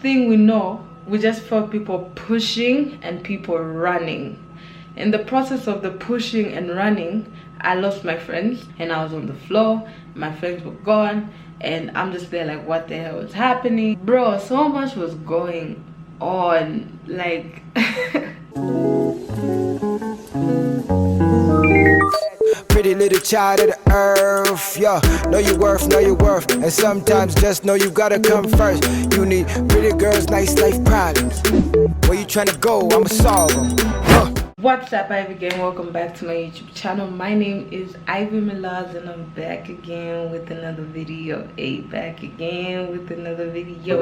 thing we know, we just felt people pushing and people running. In the process of the pushing and running, I lost my friends and I was on the floor. My friends were gone and I'm just there like, what the hell is happening? Bro, so much was going on, like pretty little child of the earth, yeah. Know your worth, and sometimes just know you gotta come first. You need pretty girls, nice life problems. Where you trying to go? I'ma solve them. What's up, Ivy Gang? Welcome back to my YouTube channel. My name is Ivy Milarz and I'm back again with another video. Back again with another video.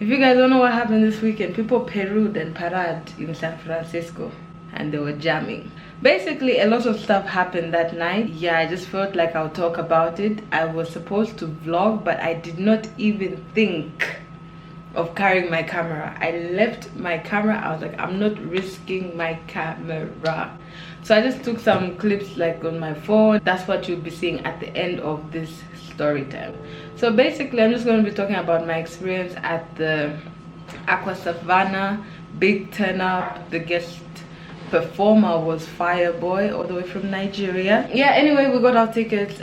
If you guys don't know what happened this weekend, people Peru'd and parade in San Francisco and they were jamming. Basically, a lot of stuff happened that night. Yeah, I just felt like I'll talk about it. I was supposed to vlog, but I did not even think of carrying my camera. I left my camera. I was like, I'm not risking my camera. So I just took some clips like on my phone. That's what you'll be seeing at the end of this story time. So basically, I'm just going to be talking about my experience at the Aquasavana big turn up. The guest performer was Fireboy, all the way from Nigeria. Yeah, anyway, we got our tickets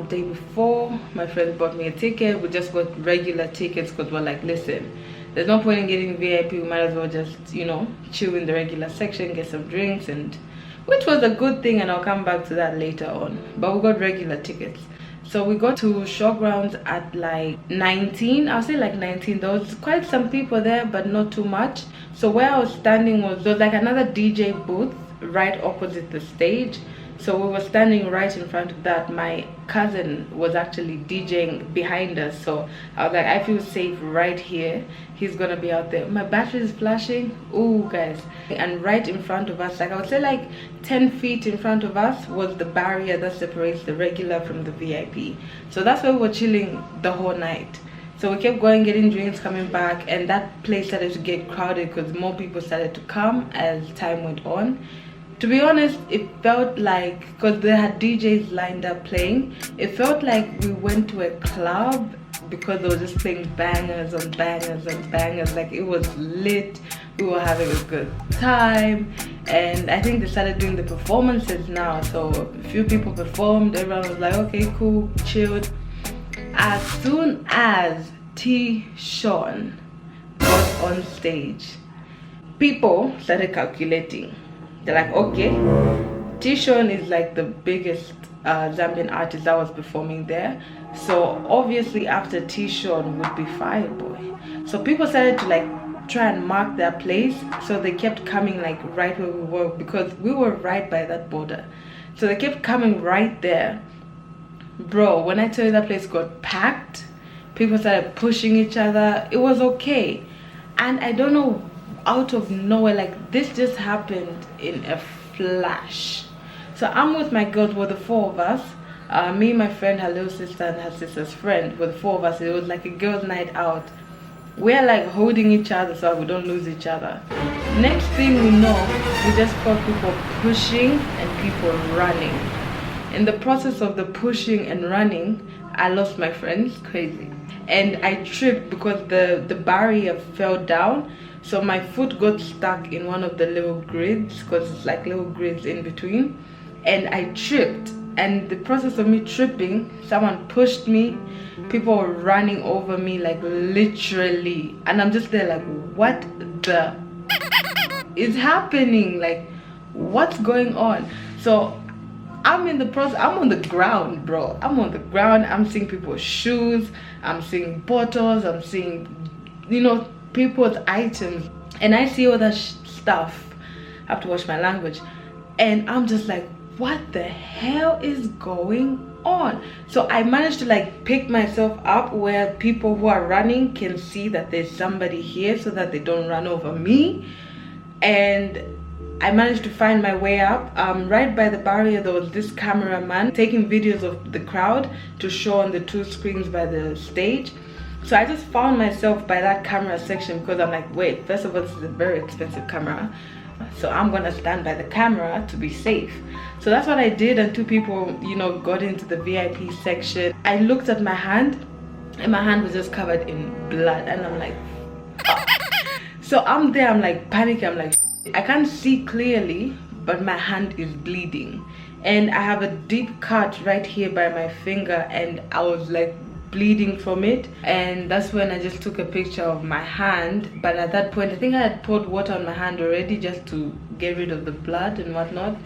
day before. My friend bought me a ticket. We just got regular tickets because we're like, listen, there's no point in getting VIP. We might as well just, you know, chill in the regular section, get some drinks, and which was a good thing, and I'll come back to that later on. But we got regular tickets. So we got to showgrounds at like 19. I'll say like 19. There was quite some people there, but not too much. So where I was standing there was like another DJ booth right opposite the stage. So we were standing right in front of that. My cousin was actually DJing behind us, so I was like, I feel safe right here. He's gonna be out there. My battery is flashing. Ooh, guys. And right in front of us, like I would say like 10 feet in front of us, was the barrier that separates the regular from the VIP. So that's where we were chilling the whole night. So we kept going, getting drinks, coming back, and that place started to get crowded because more people started to come as time went on. To be honest, it felt like, because they had DJs lined up playing, it felt like we went to a club because they were just playing bangers on bangers on bangers. Like, it was lit, we were having a good time, and I think they started doing the performances now. So a few people performed, everyone was like, okay, cool, chilled. As soon as T-Sean got on stage, people started calculating. They're like, okay, T-Sean is like the biggest Zambian artist that was performing there. So obviously after T-Sean would be Fireboy. So people started to like try and mark their place. So they kept coming like right where we were, because we were right by that border. So they kept coming right there. Bro, when I tell you that place got packed, people started pushing each other. It was okay. And I don't know, out of nowhere, like this just happened in a flash. So I'm with my girls, were the four of us, me, my friend, her little sister, and her sister's friend, were the four of us. It was like a girls' night out. We're like holding each other so we don't lose each other. Next thing we know, we just felt people pushing and people running. In the process of the pushing and running, I lost my friends. Crazy. And I tripped because the barrier fell down. So my foot got stuck in one of the little grids, because it's like little grids in between, and I tripped. And the process of me tripping, someone pushed me. People were running over me, like literally, and I'm just there like, what the is happening? Like, what's going on? So I'm in the process, I'm on the ground, bro. I'm on the ground. I'm seeing people's shoes, I'm seeing bottles, I'm seeing, you know, people's items, and I see all that stuff. I have to watch my language, and I'm just like, what the hell is going on? So I managed to like pick myself up where people who are running can see that there's somebody here, so that they don't run over me. And I managed to find my way up. Right by the barrier, there was this cameraman taking videos of the crowd to show on the two screens by the stage. So I just found myself by that camera section, because I'm like, wait, first of all, this is a very expensive camera. so I'm gonna stand by the camera to be safe. So that's what I did, and 2 people, you know, got into the VIP section. I looked at my hand, and my hand was just covered in blood, and I'm like, oh. So I'm there, I'm like panicking, I'm like, I can't see clearly, but my hand is bleeding, and I have a deep cut right here by my finger, and I was like bleeding from it. And that's when I just took a picture of my hand. But at that point, I think I had poured water on my hand already just to get rid of the blood and whatnot.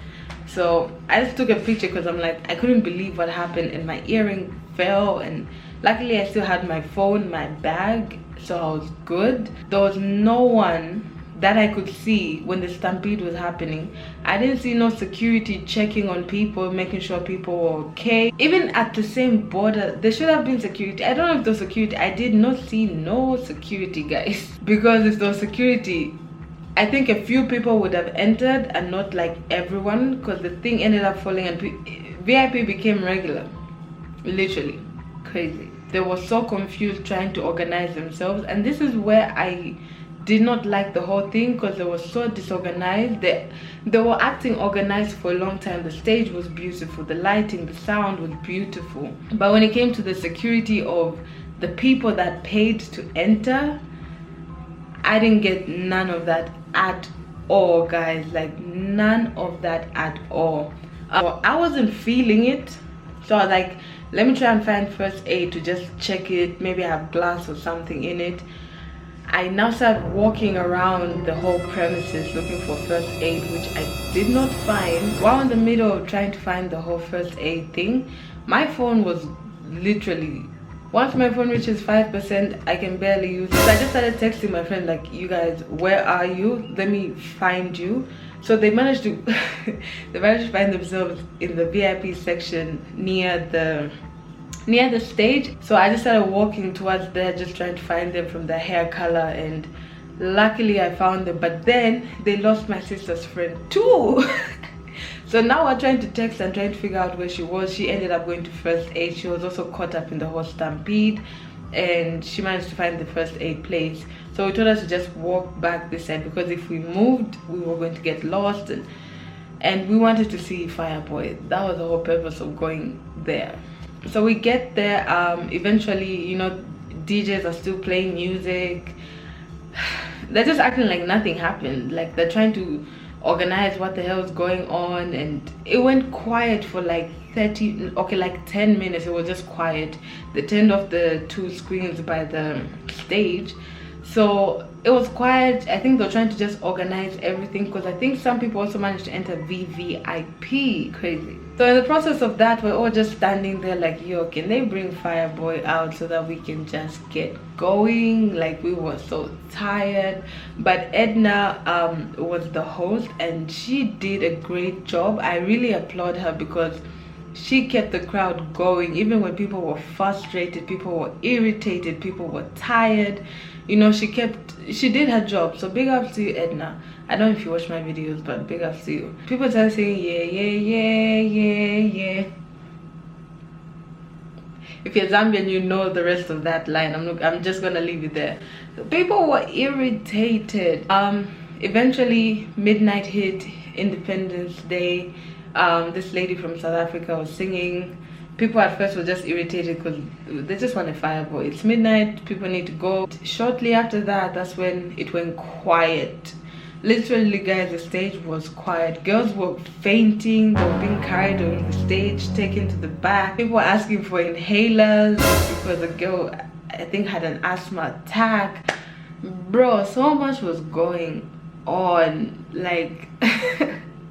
So I just took a picture because I'm like, I couldn't believe what happened, and my earring fell, and luckily I still had my phone, my bag, so I was good. There was no one that I could see when the stampede was happening. I didn't see no security checking on people, making sure people were okay. Even at the same border, there should have been security. I don't know if there was security. I did not see no security, guys. Because if there was security, I think a few people would have entered and not like everyone, because the thing ended up falling and VIP became regular. Literally crazy. They were so confused trying to organize themselves, and this is where I did not like the whole thing, because they were so disorganized. They were acting organized for a long time. The stage was beautiful, the lighting, the sound was beautiful, but when it came to the security of the people that paid to enter, I didn't get none of that at all, guys. Like none of that at all. I wasn't feeling it, so I was like, let me try and find first aid to just check it, maybe I have glass or something in it. I now started walking around the whole premises looking for first aid, which I did not find. While in the middle of trying to find the whole first aid thing, my phone was literally, once my phone reaches 5%, I can barely use it. So I just started texting my friend like, you guys, where are you? Let me find you. So they managed to find themselves in the VIP section near the stage. So I just started walking towards there, just trying to find them from their hair color, and luckily I found them. But then they lost my sister's friend too. So now we're trying to text and trying to figure out where she was. She ended up going to first aid. She was also caught up in the whole stampede, and she managed to find the first aid place. So we told her to just walk back this side, because if we moved we were going to get lost, and we wanted to see Fireboy. That was the whole purpose of going there. So we get there, eventually, you know, DJs are still playing music. They're just acting like nothing happened, like they're trying to organize what the hell is going on. And it went quiet for like 10 minutes. It was just quiet. They turned off the 2 screens by the stage, so it was quiet. I think they're trying to just organize everything, because I think some people also managed to enter VVIP. Crazy. So in the process of that, we're all just standing there like, yo, can they bring Fireboy out so that we can just get going? Like, we were so tired. But Edna was the host, and she did a great job. I really applaud her, because she kept the crowd going even when people were frustrated, people were irritated, people were tired. You know, she did her job. So big up to you, Edna. I don't know if you watch my videos, but big up to you. People started saying yeah, yeah, yeah, yeah, yeah. If you're Zambian, you know the rest of that line. I'm just gonna leave it there. People were irritated. Eventually midnight hit, Independence Day. This lady from South Africa was singing. People at first were just irritated because they just want a Fireboy. It's midnight, people need to go. Shortly after that, that's when it went quiet. Literally, guys, the stage was quiet. Girls were fainting, they were being carried on the stage, taken to the back. People were asking for inhalers because the girl, I think, had an asthma attack. Bro, so much was going on. Like,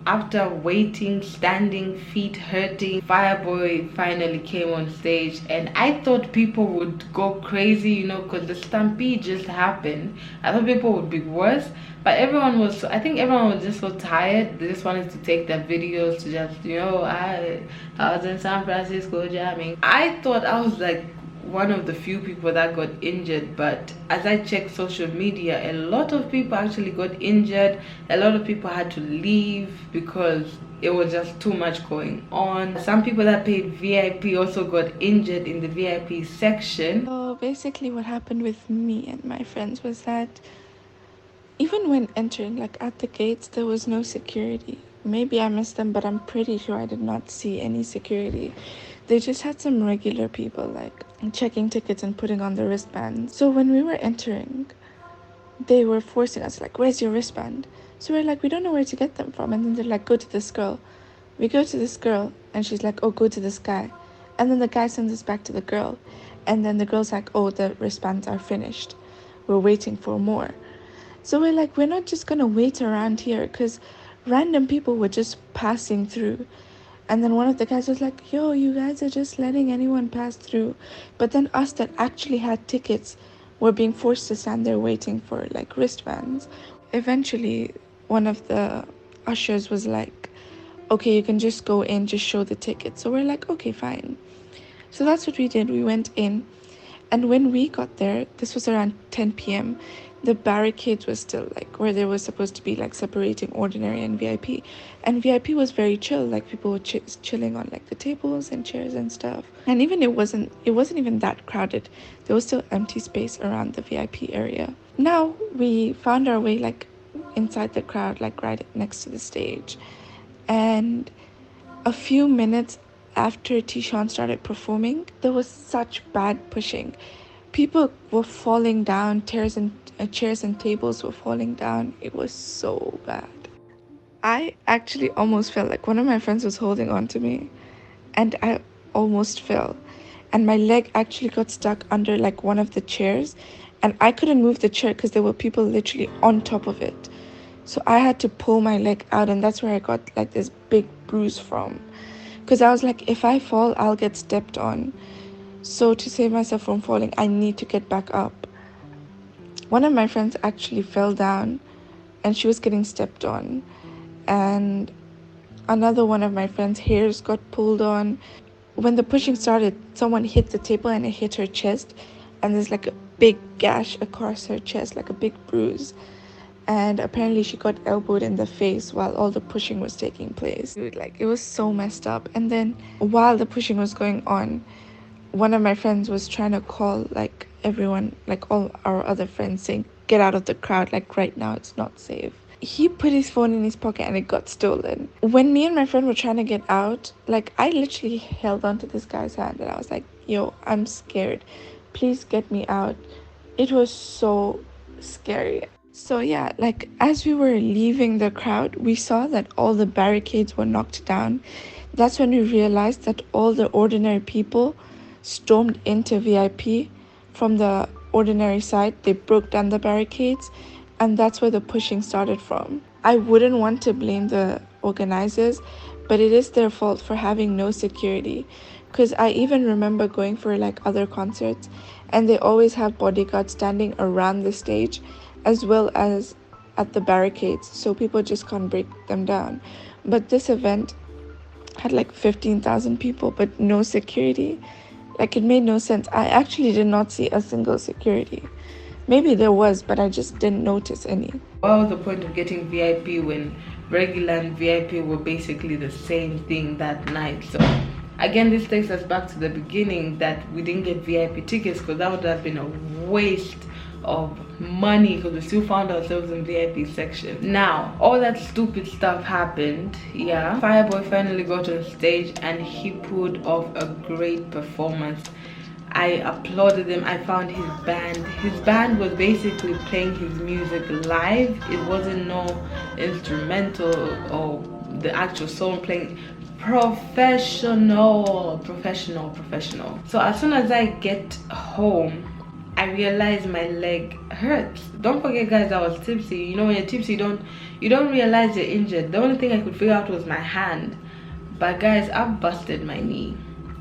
after waiting, standing, feet hurting, Fireboy finally came on stage, and I thought people would go crazy, you know, because the stampede just happened. I thought people would be worse, but everyone was, I think everyone was just so tired. They just wanted to take their videos to just, you know, I was in San Francisco jamming. I thought I was like one of the few people that got injured, but as I checked social media, a lot of people actually got injured. A lot of people had to leave because it was just too much going on. Some people that paid VIP also got injured in the VIP section. So basically what happened with me and my friends was that even when entering, like at the gates, there was no security. Maybe I missed them, but I'm pretty sure I did not see any security. They just had some regular people like checking tickets and putting on the wristbands. So when we were entering, they were forcing us, like, where's your wristband? So we're like, we don't know where to get them from. And then they're like, go to this girl. We go to this girl and she's like, oh, go to this guy. And then the guy sends us back to the girl. And then the girl's like, oh, the wristbands are finished. We're waiting for more. So we're like, we're not just going to wait around here, because random people were just passing through. And then one of the guys was like, yo, you guys are just letting anyone pass through. But then us that actually had tickets were being forced to stand there waiting for like wristbands. Eventually, one of the ushers was like, okay, you can just go in, just show the ticket. So we're like, okay, fine. So that's what we did. We went in. And when we got there, this was around 10 p.m., the barricades were still like where they were supposed to be, like separating ordinary and VIP. And VIP was very chill, like people were chilling on like the tables and chairs and stuff. And even it wasn't even that crowded. There was still empty space around the VIP area. Now we found our way like inside the crowd, like right next to the stage. And a few minutes after Tishon started performing, there was such bad pushing. People were falling down, chairs and tables were falling down. It was so bad. I actually almost felt like one of my friends was holding on to me, and I almost fell. And my leg actually got stuck under like one of the chairs, and I couldn't move the chair because there were people literally on top of it. So I had to pull my leg out, and that's where I got like this big bruise from. Because I was like, if I fall, I'll get stepped on. So to save myself from falling, I need to get back up. One of my friends actually fell down and she was getting stepped on. And another one of my friends' hairs got pulled on. When the pushing started, someone hit the table and it hit her chest. And there's like a big gash across her chest, like a big bruise. And apparently she got elbowed in the face while all the pushing was taking place. Dude, like, it was so messed up. And then while the pushing was going on, one of my friends was trying to call like everyone, like all our other friends, saying, get out of the crowd, like right now it's not safe. He put his phone in his pocket and it got stolen. When me and my friend were trying to get out, like I literally held onto this guy's hand and I was like, yo, I'm scared. Please get me out. It was so scary. So yeah, like as we were leaving the crowd, we saw that all the barricades were knocked down. That's when we realized that all the ordinary people stormed into VIP from the ordinary side. They broke down the barricades, and that's where the pushing started from. I wouldn't want to blame the organizers, but it is their fault for having no security. Because I even remember going for like other concerts, and they always have bodyguards standing around the stage as well as at the barricades, so people just can't break them down. But this event had like 15,000 people, but no security. Like, it made no sense. I actually did not see a single security. Maybe there was, but I just didn't notice any. What was the point of getting VIP when regular and VIP were basically the same thing that night? So again, this takes us back to the beginning, that we didn't get VIP tickets, because that would have been a waste of money, because we still found ourselves in VIP section. Now all that stupid stuff happened. Yeah, Fireboy finally got on stage and he put off a great performance. I applauded him. I found his band was basically playing his music live. It wasn't no instrumental or the actual song playing. Professional. So as soon as I get home, I realized my leg hurts. Don't forget, guys, I was tipsy. You know, when you're tipsy, you don't realize you're injured. The only thing I could figure out was my hand. But guys, I've busted my knee.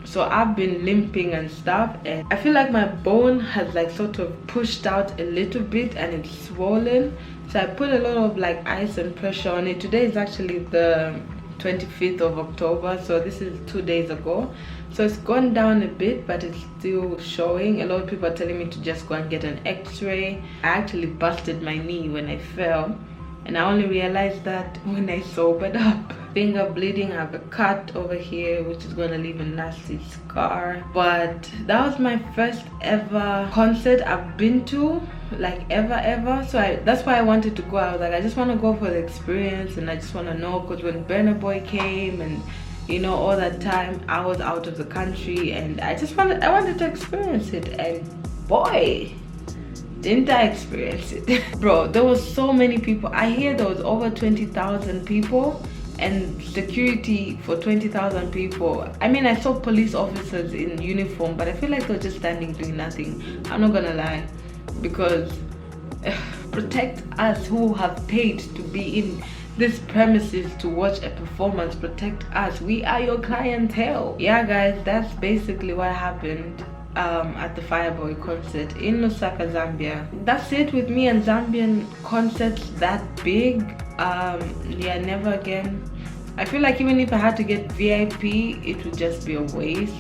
So I've been limping and stuff, and I feel like my bone has like sort of pushed out a little bit and it's swollen. So I put a lot of like ice and pressure on it. Today is actually the 25th of October, so this is 2 days ago. So it's gone down a bit, but it's still showing. A lot of people are telling me to just go and get an x-ray. I actually busted my knee when I fell, and I only realized that when I sobered up. Finger bleeding, I have a cut over here which is going to leave a nasty scar. But that was my first ever concert I've been to. like ever. So that's why I wanted to go. I was like, I just want to go for the experience, and I just want to know, because when Burna Boy came and you know, all that time I was out of the country, and I wanted to experience it, and boy, didn't I experience it. Bro, there was so many people. I hear there was over 20,000 people, and security for 20,000 people. I mean, I saw police officers in uniform, but I feel like they're just standing doing nothing. I'm not gonna lie, because protect us who have paid to be in this premises to watch a performance. Protect us, we are your clientele. Yeah guys, that's basically what happened at the Fireboy concert in Lusaka, Zambia. That's it with me and Zambian concerts that big. Yeah, never again. I feel like even if I had to get VIP, it would just be a waste,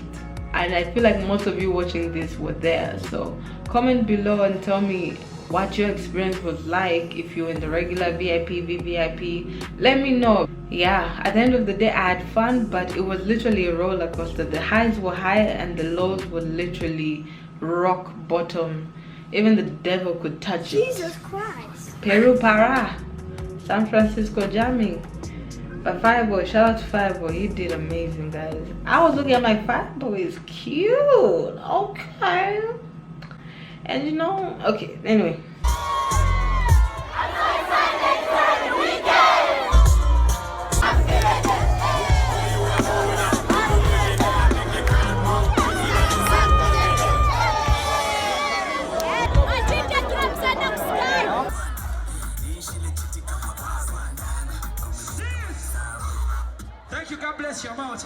and I feel like most of you watching this were there. So comment below and tell me what your experience was like. If you're in the regular VIP, VVIP, let me know. Yeah, at the end of the day I had fun, but it was literally a roller coaster. The highs were high and the lows were literally rock bottom. Even the devil could touch it. Jesus Christ. Peru para, San Francisco jamming. But Fireboy, shout out to Fireboy, he did amazing, guys. I was looking at my Fireboy is cute. Okay. And you know, okay, anyway. Thank you, God bless your mouth.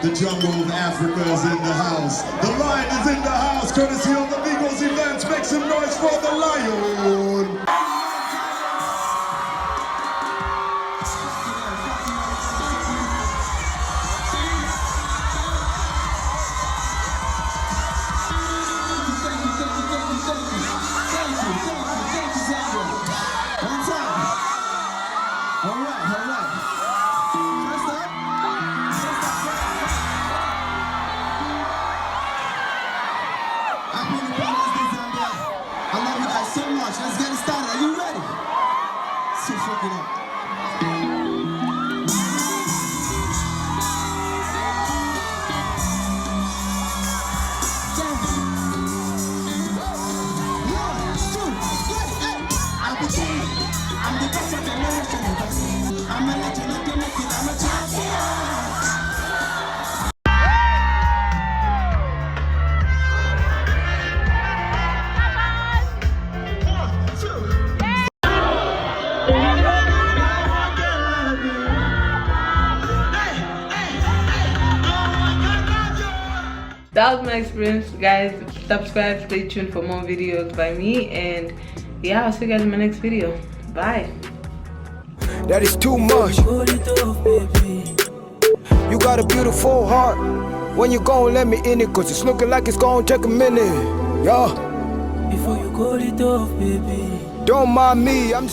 The jungle of Africa is in the house. The lion is in the house, courtesy of Amigos Events. Make some noise for the lion. Let's get it started. Are you ready? So fucking up. I'm the king. I'm the best of the nation. I'm a legend. I'm a champion. That was my experience, guys. Subscribe, stay tuned for more videos by me, and yeah, I'll see you guys in my next video. Bye. That is too much. You got a beautiful heart. When you gon' let me in it, cause it's looking like it's gonna take a minute. Yeah. Before you call it off, baby. Don't mind me, I'm